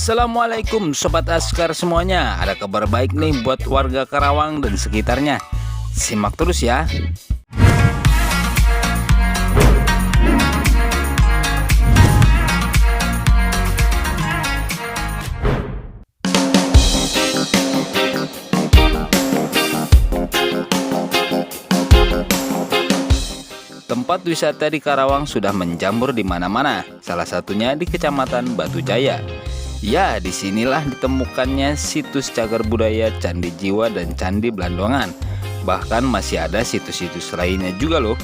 Assalamualaikum Sobat Askar semuanya. Ada kabar baik nih buat warga Karawang dan sekitarnya. Simak terus ya. Tempat wisata di Karawang sudah menjamur di mana-mana, salah satunya di Kecamatan Batu Jaya. Ya, disinilah ditemukannya situs cagar budaya Candi Jiwa dan Candi Blandongan. Bahkan masih ada situs-situs lainnya juga loh.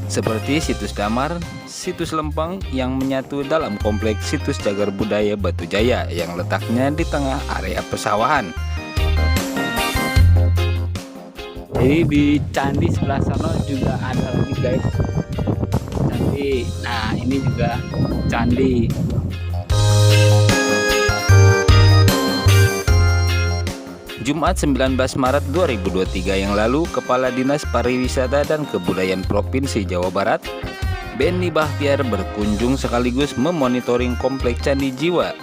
Seperti situs Damar, situs Lempeng yang menyatu dalam kompleks situs cagar budaya Batu Jaya yang letaknya di tengah area pesawahan. Jadi di candi sebelah sana juga ada lagi guys, candi. Nah ini juga candi. Jumat 19 Maret 2023 yang lalu, Kepala Dinas Pariwisata dan Kebudayaan Provinsi Jawa Barat, Benny Bahtiar, berkunjung sekaligus memonitoring kompleks Candi Jiwa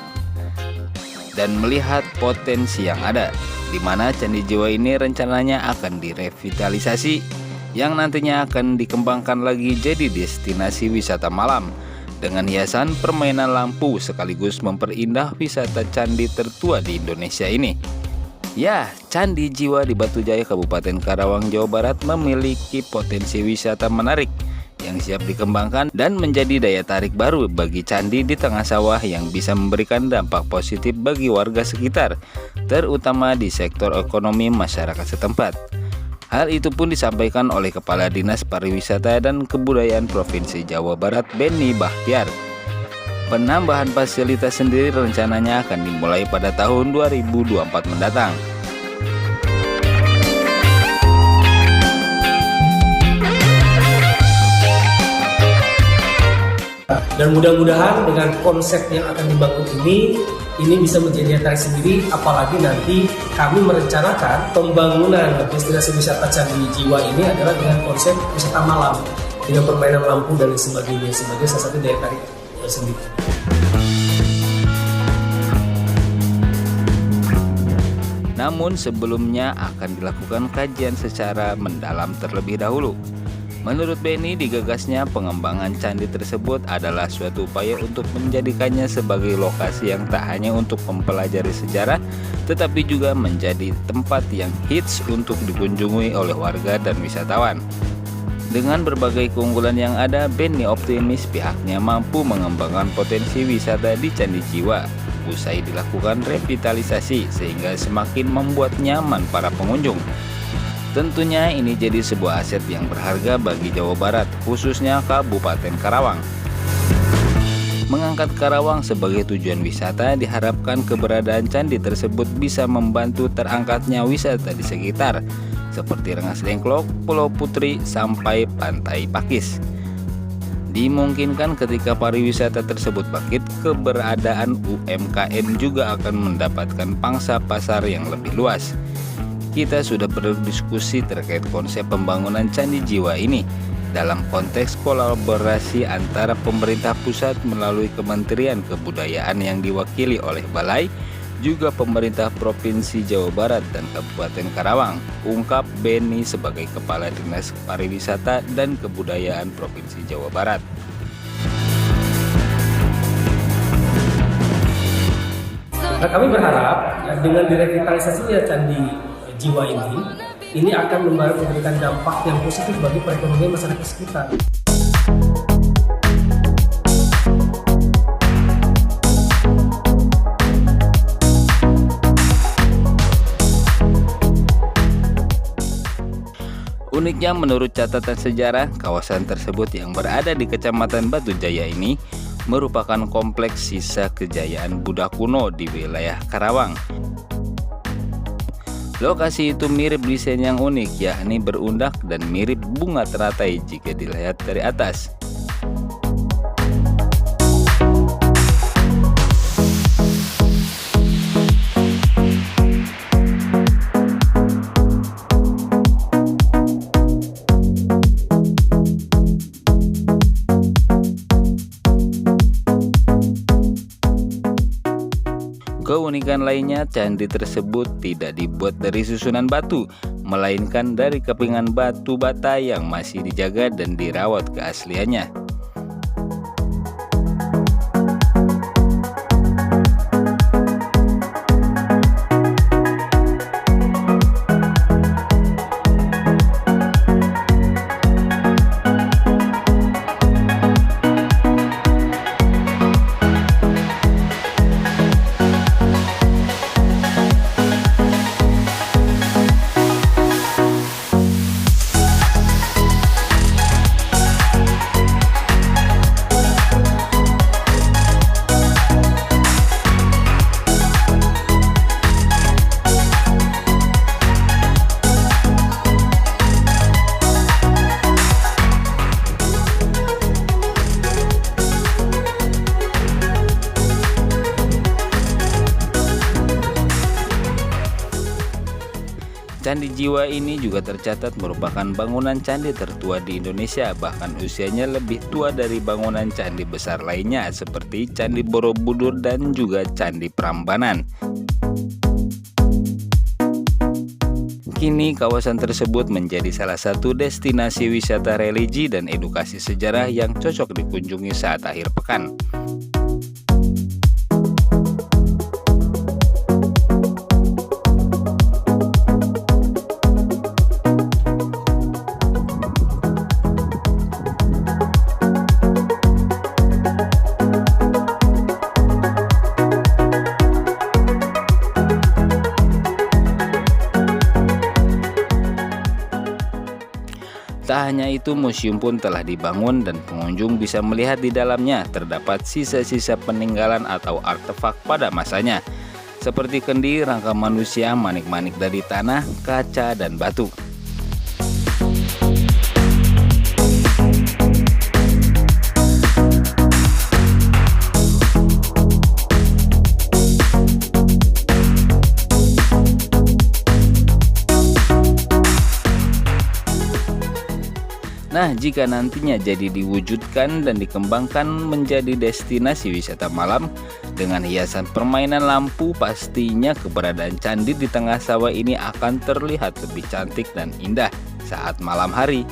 dan melihat potensi yang ada, di mana Candi Jiwa ini rencananya akan direvitalisasi yang nantinya akan dikembangkan lagi jadi destinasi wisata malam dengan hiasan permainan lampu sekaligus memperindah wisata candi tertua di Indonesia ini. Ya, Candi Jiwa di Batu Jaya, Kabupaten Karawang, Jawa Barat memiliki potensi wisata menarik yang siap dikembangkan dan menjadi daya tarik baru bagi candi di tengah sawah yang bisa memberikan dampak positif bagi warga sekitar, terutama di sektor ekonomi masyarakat setempat. Hal itu pun disampaikan oleh Kepala Dinas Pariwisata dan Kebudayaan Provinsi Jawa Barat, Benny Bahtiar. Penambahan fasilitas sendiri rencananya akan dimulai pada tahun 2024 mendatang. Dan mudah-mudahan dengan konsep yang akan dibangun ini bisa menjadi daya tarik sendiri, apalagi nanti kami merencanakan pembangunan destinasi wisata Candi Jiwa ini adalah dengan konsep wisata malam dengan permainan lampu dan sebagainya sebagai salah satu daya tarik sendiri. Namun sebelumnya akan dilakukan kajian secara mendalam terlebih dahulu. Menurut Benny, digagasnya pengembangan candi tersebut adalah suatu upaya untuk menjadikannya sebagai lokasi yang tak hanya untuk mempelajari sejarah, tetapi juga menjadi tempat yang hits untuk dikunjungi oleh warga dan wisatawan. Dengan berbagai keunggulan yang ada, Benny optimis pihaknya mampu mengembangkan potensi wisata di Candi Jiwa usai dilakukan revitalisasi sehingga semakin membuat nyaman para pengunjung. Tentunya ini jadi sebuah aset yang berharga bagi Jawa Barat, khususnya Kabupaten Karawang. Mengangkat Karawang sebagai tujuan wisata, diharapkan keberadaan candi tersebut bisa membantu terangkatnya wisata di sekitar, seperti Rengas Dengklok, Pulau Putri, sampai Pantai Pakis. Dimungkinkan ketika pariwisata tersebut bangkit, keberadaan UMKM juga akan mendapatkan pangsa pasar yang lebih luas. Kita sudah berdiskusi terkait konsep pembangunan Candi Jiwa ini dalam konteks kolaborasi antara pemerintah pusat melalui Kementerian Kebudayaan yang diwakili oleh Balai, juga pemerintah Provinsi Jawa Barat dan Kabupaten Karawang, ungkap Benny sebagai Kepala Dinas Pariwisata dan Kebudayaan Provinsi Jawa Barat. Nah, kami berharap dengan direvitalisasinya Candi Jiwa ini akan memberikan dampak yang positif bagi perekonomian masyarakat sekitar. Uniknya, menurut catatan sejarah, kawasan tersebut yang berada di Kecamatan Batu Jaya ini merupakan kompleks sisa kejayaan Buddha kuno di wilayah Karawang. Lokasi itu mirip desain yang unik, yakni berundak dan mirip bunga teratai jika dilihat dari atas. keunikan lainnya, candi tersebut tidak dibuat dari susunan batu, melainkan dari kepingan batu bata yang masih dijaga dan dirawat keasliannya. Candi Jiwa ini juga tercatat merupakan bangunan candi tertua di Indonesia, bahkan usianya lebih tua dari bangunan candi besar lainnya seperti Candi Borobudur dan juga Candi Prambanan. Kini kawasan tersebut menjadi salah satu destinasi wisata religi dan edukasi sejarah yang cocok dikunjungi saat akhir pekan. Tak hanya itu, museum pun telah dibangun dan pengunjung bisa melihat di dalamnya terdapat sisa-sisa peninggalan atau artefak pada masanya, seperti kendi, rangka manusia, manik-manik dari tanah, kaca, dan batu. Nah, jika nantinya jadi diwujudkan dan dikembangkan menjadi destinasi wisata malam dengan hiasan permainan lampu, pastinya keberadaan candi di tengah sawah ini akan terlihat lebih cantik dan indah saat malam hari.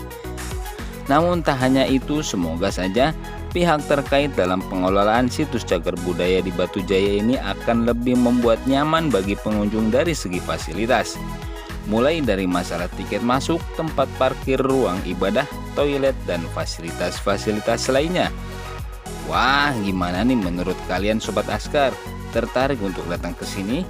Namun tak hanya itu, semoga saja pihak terkait dalam pengelolaan situs cagar budaya di Batu Jaya ini akan lebih membuat nyaman bagi pengunjung dari segi fasilitas. Mulai dari masalah tiket masuk, tempat parkir, ruang ibadah, toilet, dan fasilitas-fasilitas lainnya. Wah, gimana nih menurut kalian Sobat Askar? Tertarik untuk datang ke sini?